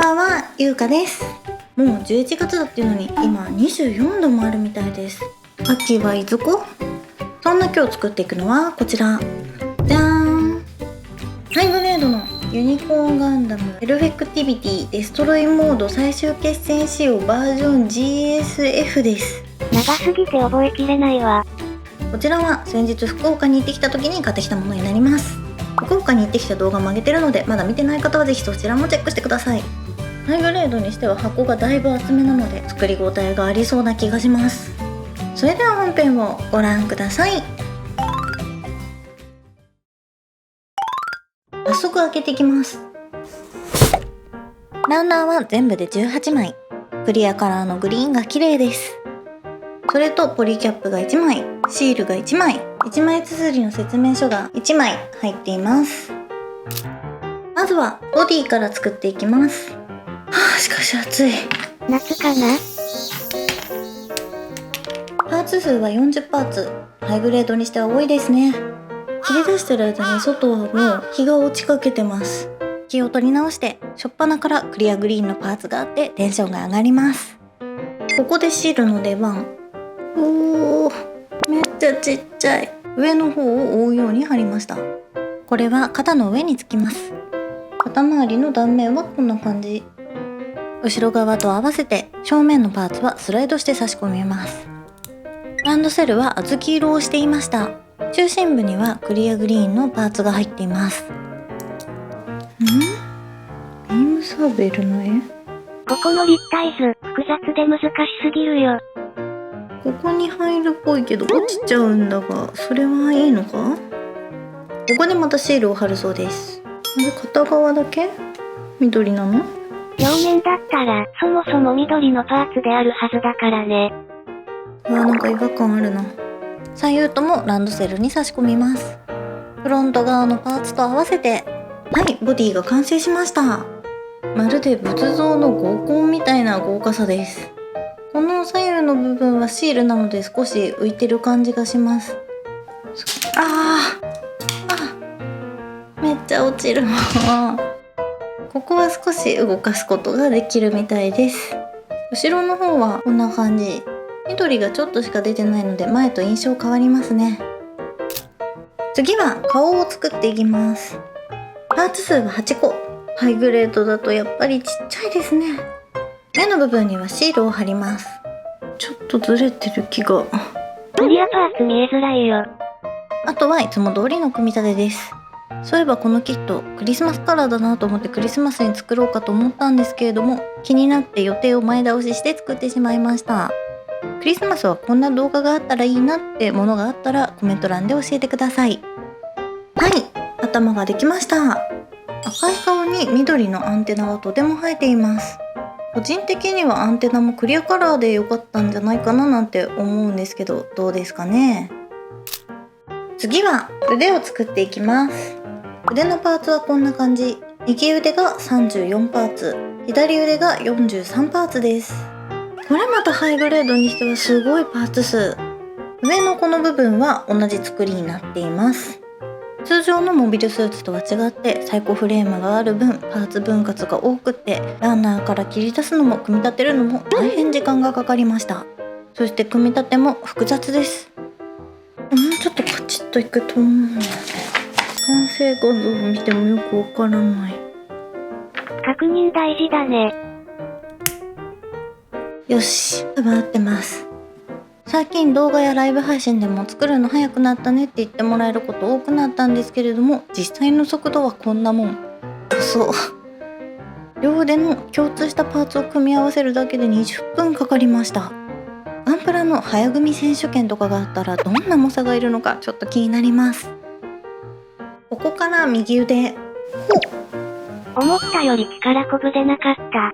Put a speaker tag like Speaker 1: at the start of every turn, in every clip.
Speaker 1: んばんは、ゆうかです。もう11月だっていうのに今24度もあるみたいです。秋はいずこ？そんな今日作っていくのはこちら。じゃーん。ハイグレードのユニコーンガンダムペルフェクティビティデストロイモード最終決戦仕様バージョン GSF です。
Speaker 2: 長すぎて覚えきれないわ。
Speaker 1: こちらは先日福岡に行ってきた時に買ってきたものになります。福岡に行ってきた動画も上げてるので、まだ見てない方はぜひそちらもチェックしてください。ハイグレードにしては箱がだいぶ厚めなので作り応えがありそうな気がします。それでは本編をご覧ください。早速開けていきます。ランナーは全部で18枚。クリアカラーのグリーンが綺麗です。それとポリキャップが1枚、シールが1枚、1枚綴りの説明書が1枚入っています。まずはボディから作っていきます。しかし暑い。
Speaker 2: 夏かな？
Speaker 1: パーツ数は40パーツ。ハイグレードにしては多いですね。切り出してる間に外はもう日が落ちかけてます。気を取り直して初っ端からクリアグリーンのパーツがあってテンションが上がります。ここでシールの出番。おー、めっちゃちっちゃい。上の方を覆うように貼りました。これは肩の上につきます。肩周りの断面はこんな感じ。後ろ側と合わせて正面のパーツはスライドして差し込みます。ランドセルは小豆色をしていました。中心部にはクリアグリーンのパーツが入っています。ビームサーベルの絵？
Speaker 2: ここの立体図、複雑で難しすぎるよ。
Speaker 1: ここに入るっぽいけど落ちちゃうんだが、それはいいのか？ここでまたシールを貼るそうです。片側だけ緑なの？
Speaker 2: 両面だったら、そもそも緑のパーツであるはずだからね。
Speaker 1: なんか違和感あるな。左右ともランドセルに差し込みます。フロント側のパーツと合わせて、はい、ボディが完成しました。まるで仏像の合コンみたいな豪華さです。この左右の部分はシールなので少し浮いてる感じがします。めっちゃ落ちるここは少し動かすことができるみたいです。後ろの方はこんな感じ。緑がちょっとしか出てないので前と印象変わりますね。次は顔を作っていきます。パーツ数は8個。ハイグレードだとやっぱりちっちゃいですね。目の部分にはシールを貼ります。ちょっとずれてる気が。
Speaker 2: クリアパーツ見えづらいよ。
Speaker 1: あとはいつも通りの組み立てです。そういえばこのキットクリスマスカラーだなと思ってクリスマスに作ろうかと思ったんですけれども、気になって予定を前倒しして作ってしまいました。クリスマスはこんな動画があったらいいなってものがあったらコメント欄で教えてください。はい、頭ができました。赤い顔に緑のアンテナがとても生えています。個人的にはアンテナもクリアカラーで良かったんじゃないかななんて思うんですけど、どうですかね。次は腕を作っていきます。腕のパーツはこんな感じ。右腕が34パーツ、左腕が43パーツです。これまたハイグレードにしてはすごいパーツ数。上のこの部分は同じ作りになっています。通常のモビルスーツとは違ってサイコフレームがある分パーツ分割が多くて、ランナーから切り出すのも組み立てるのも大変時間がかかりました。そして組み立ても複雑です。もうちょっとカチッといくと思う。完成画像を見てもよくわからない。
Speaker 2: 確認大事だね。
Speaker 1: よし、多分合ってます。最近動画やライブ配信でも作るの早くなったねって言ってもらえること多くなったんですけれども、実際の速度はこんなもん。そう。両腕の共通したパーツを組み合わせるだけで20分かかりました。ガンプラの早組み選手権とかがあったらどんな猛者がいるのかちょっと気になります。ここから右腕。
Speaker 2: 思ったより力こぶでなかった。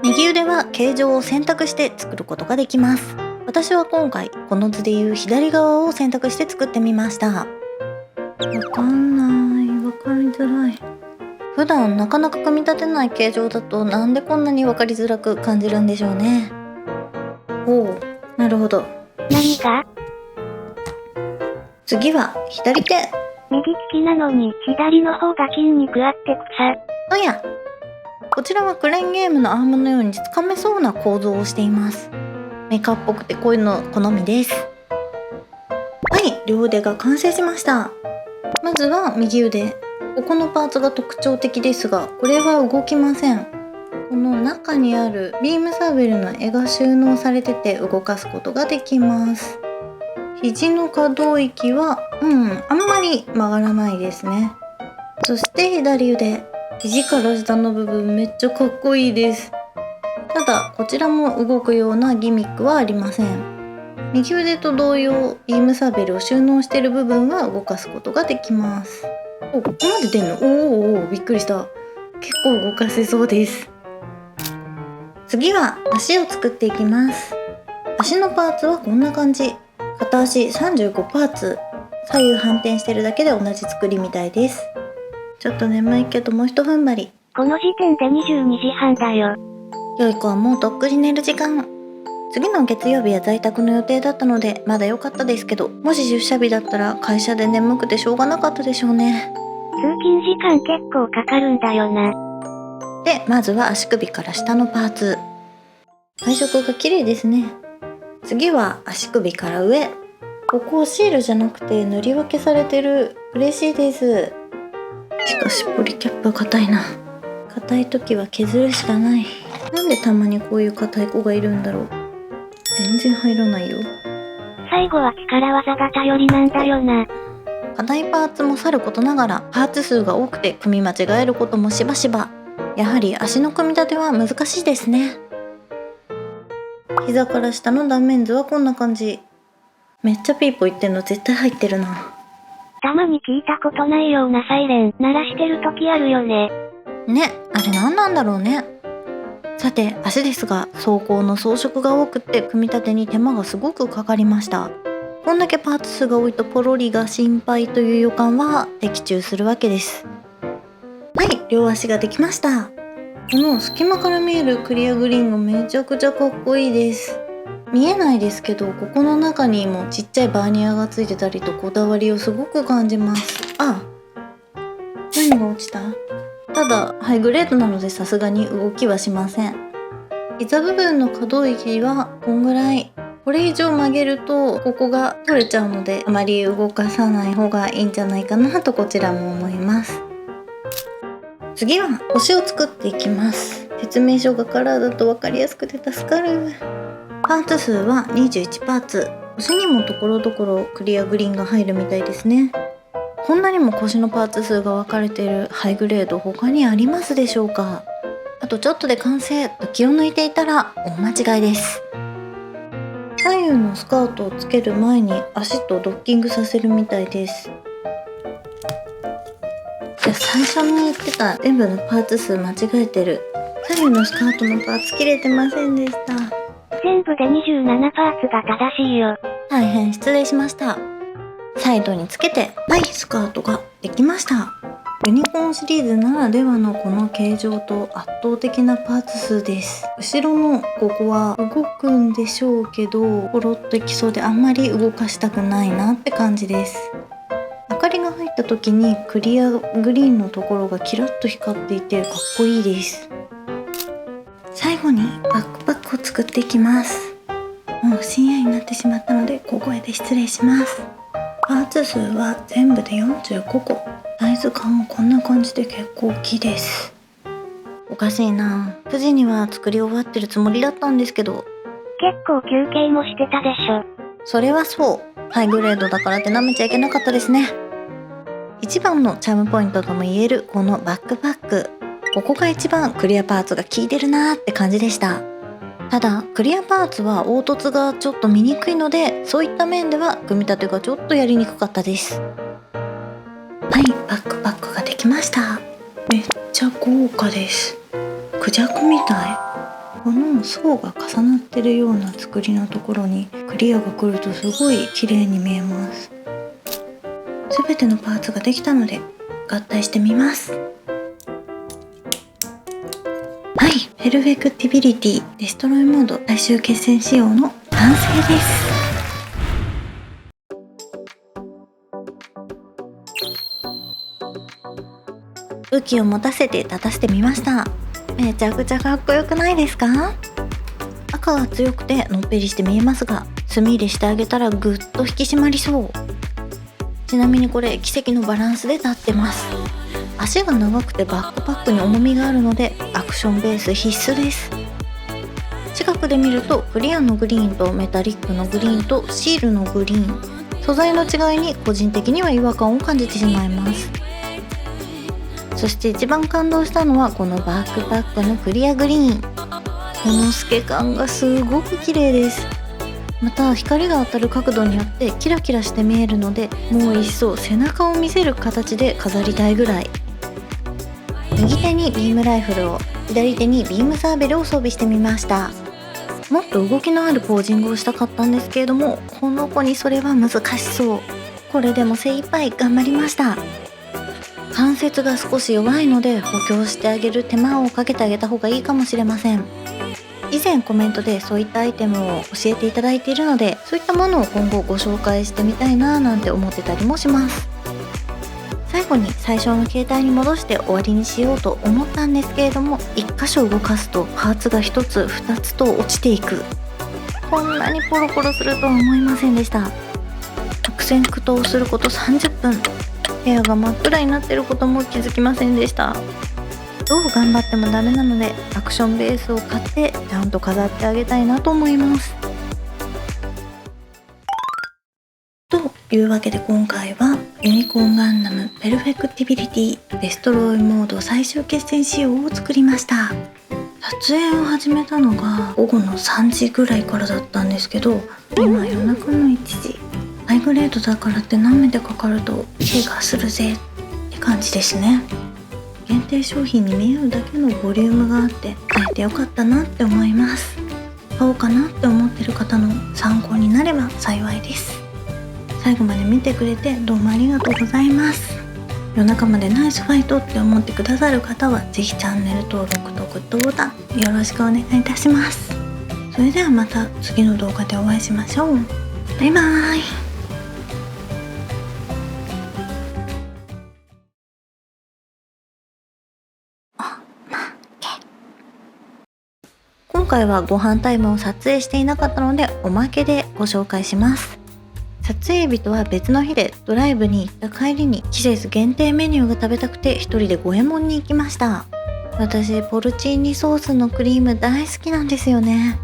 Speaker 1: 右腕は形状を選択して作ることができます。私は今回この図でいう左側を選択して作ってみました。わかんない、わかりづらい。普段なかなか組み立てない形状だとなんでこんなにわかりづらく感じるんでしょうね。おお、なるほど。
Speaker 2: 何が？
Speaker 1: 次は左手。
Speaker 2: 右利きなのに左の方が筋肉あって草。
Speaker 1: おや、こちらはクレーンゲームのアームのようにつかめそうな構造をしています。メカっぽくてこういうの好みです。はい、両腕が完成しました。まずは右腕。ここのパーツが特徴的ですが、これは動きません。この中にあるビームサーベルの柄が収納されてて動かすことができます。肘の可動域はあんまり曲がらないですね。そして左腕。肘から下の部分めっちゃかっこいいです。ただこちらも動くようなギミックはありません。右腕と同様ビームサーベルを収納している部分は動かすことができます。ここまで出んの？おーびっくりした。結構動かせそうです。次は足を作っていきます。足のパーツはこんな感じ。片足35パーツ。左右反転してるだけで同じ作りみたいです。ちょっと眠いけどもう一踏ん張り。
Speaker 2: この時点で22時半だよ。
Speaker 1: 良い子はもうとっくに寝る時間。次の月曜日は在宅の予定だったのでまだ良かったですけど、もし出社日だったら会社で眠くてしょうがなかったでしょうね。
Speaker 2: 通勤時間結構かかるんだよな。
Speaker 1: で、まずは足首から下のパーツ。配色が綺麗ですね。次は足首から上。ここはシールじゃなくて塗り分けされてる。嬉しいです。しかしポリキャップは硬いな。硬い時は削るしかない。なんでたまにこういう硬い子がいるんだろう。全然入らないよ。
Speaker 2: 最後は力技が頼りなんだよな。
Speaker 1: 硬いパーツもさることながらパーツ数が多くて組み間違えることもしばしば。やはり足の組み立ては難しいですね。膝から下の断面図はこんな感じ。めっちゃピーポー言ってんの絶対入ってるな。
Speaker 2: たまに聞いたことないようなサイレン鳴らしてる時あるよね。
Speaker 1: ね、あれ何なんだろうね。さて足ですが、装甲の装飾が多くて組み立てに手間がすごくかかりました。こんだけパーツ数が多いとポロリが心配という予感は的中するわけです。はい、両足ができました。この隙間から見えるクリアグリーンがめちゃくちゃかっこいいです。見えないですけど、ここの中にもちっちゃいバーニアがついてたりとこだわりをすごく感じます。何が落ちた？ただハイグレードなのでさすがに動きはしません。膝部分の可動域はこんぐらい。これ以上曲げるとここが取れちゃうので、あまり動かさない方がいいんじゃないかなとこちらも思います。次は腰を作っていきます。説明書がカラーだと分かりやすくて助かる。パーツ数は21パーツ。腰にもところどころクリアグリーンが入るみたいですね。こんなにも腰のパーツ数が分かれているハイグレード他にありますでしょうか？あとちょっとで完成と気を抜いていたら大間違いです。左右のスカートをつける前に足とドッキングさせるみたいです。最初に言ってた全部のパーツ数間違えてる。左右のスカートのパーツ切れてませんでした。
Speaker 2: 全部で27パーツが正しいよ。
Speaker 1: 大変失礼しました。サイドにつけてスカートができました。ユニコーンシリーズならではのこの形状と圧倒的なパーツ数です。後ろのここは動くんでしょうけどポロッといきそうであんまり動かしたくないなって感じです。明かりが入った時にクリアグリーンのところがキラッと光っていてかっこいいです。最後にバックパックを作っていきます。もう深夜になってしまったので小声で失礼します。パーツ数は全部で45個。サイズ感もこんな感じで結構大きいです。おかしいな。9時には作り終わってるつもりだったんですけど。
Speaker 2: 結構休憩もしてたでしょ。
Speaker 1: それはそう。ハイグレードだからって舐めちゃいけなかったですね。一番のチャームポイントとも言えるこのバックパック。ここが一番クリアパーツが効いてるなーって感じでした。ただクリアパーツは凹凸がちょっと見にくいので、そういった面では組み立てがちょっとやりにくかったです。はい、バックパックができました。めっちゃ豪華です。クジャクみたい。この層が重なってるような作りのところにクリアが来るとすごい綺麗に見えます。すべてのパーツができたので合体してみます。はい、ペルフェクティビリティデストロイモード最終決戦仕様の完成です。武器を持たせて立たせてみました。めちゃくちゃかっこよくないですか？赤が強くてのっぺりして見えますが、墨入れしてあげたらぐっと引き締まりそう。ちなみにこれ奇跡のバランスで立ってます。足が長くてバックパックに重みがあるのでアクションベース必須です。近くで見るとクリアのグリーンとメタリックのグリーンとシールのグリーン、素材の違いに個人的には違和感を感じてしまいます。そして一番感動したのはこのバックパックのクリアグリーン。この透け感がすごく綺麗です。また光が当たる角度によってキラキラして見えるので、もう一層背中を見せる形で飾りたいぐらい。右手にビームライフルを、左手にビームサーベルを装備してみました。もっと動きのあるポージングをしたかったんですけれども、この子にそれは難しそう。これでも精一杯頑張りました。関節が少し弱いので補強してあげる手間をかけてあげた方がいいかもしれません。以前コメントでそういったアイテムを教えていただいているので、そういったものを今後ご紹介してみたいななんて思ってたりもします。最後に最初の携帯に戻して終わりにしようと思ったんですけれども、1箇所動かすとパーツが1つ2つと落ちていく。こんなにポロポロするとは思いませんでした。悪戦苦闘すること30分、部屋が真っ暗になっていることも気づきませんでした。どう頑張ってもダメなのでアクションベースを買ってちゃんと飾ってあげたいなと思います。というわけで今回はユニコーンガンダムペルフェクティビリティデストロイモード最終決戦仕様を作りました。撮影を始めたのが午後の3時ぐらいからだったんですけど、今夜中の1時。ハイグレードだからって何目でかかると怪我するぜって感じですね。限定商品に見えるだけのボリュームがあって買えてよかったなって思います。買おうかなって思ってる方の参考になれば幸いです。最後まで見てくれてどうもありがとうございます。夜中までナイスファイトって思ってくださる方はぜひチャンネル登録とグッドボタンよろしくお願いいたします。それではまた次の動画でお会いしましょう。バイバーイ。今回はご飯タイムを撮影していなかったのでおまけでご紹介します。撮影日とは別の日でドライブに行った帰りに季節限定メニューが食べたくて一人で五右衛門に行きました。私ポルチーニソースのクリーム大好きなんですよね。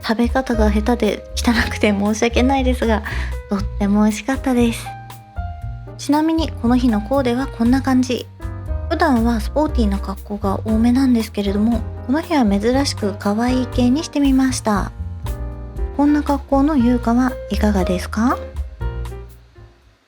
Speaker 1: 食べ方が下手で汚くて申し訳ないですが、とっても美味しかったです。ちなみにこの日のコーデはこんな感じ。普段はスポーティーな格好が多めなんですけれども、この日は珍しく可愛い系にしてみました。こんな格好の優香はいかがですか？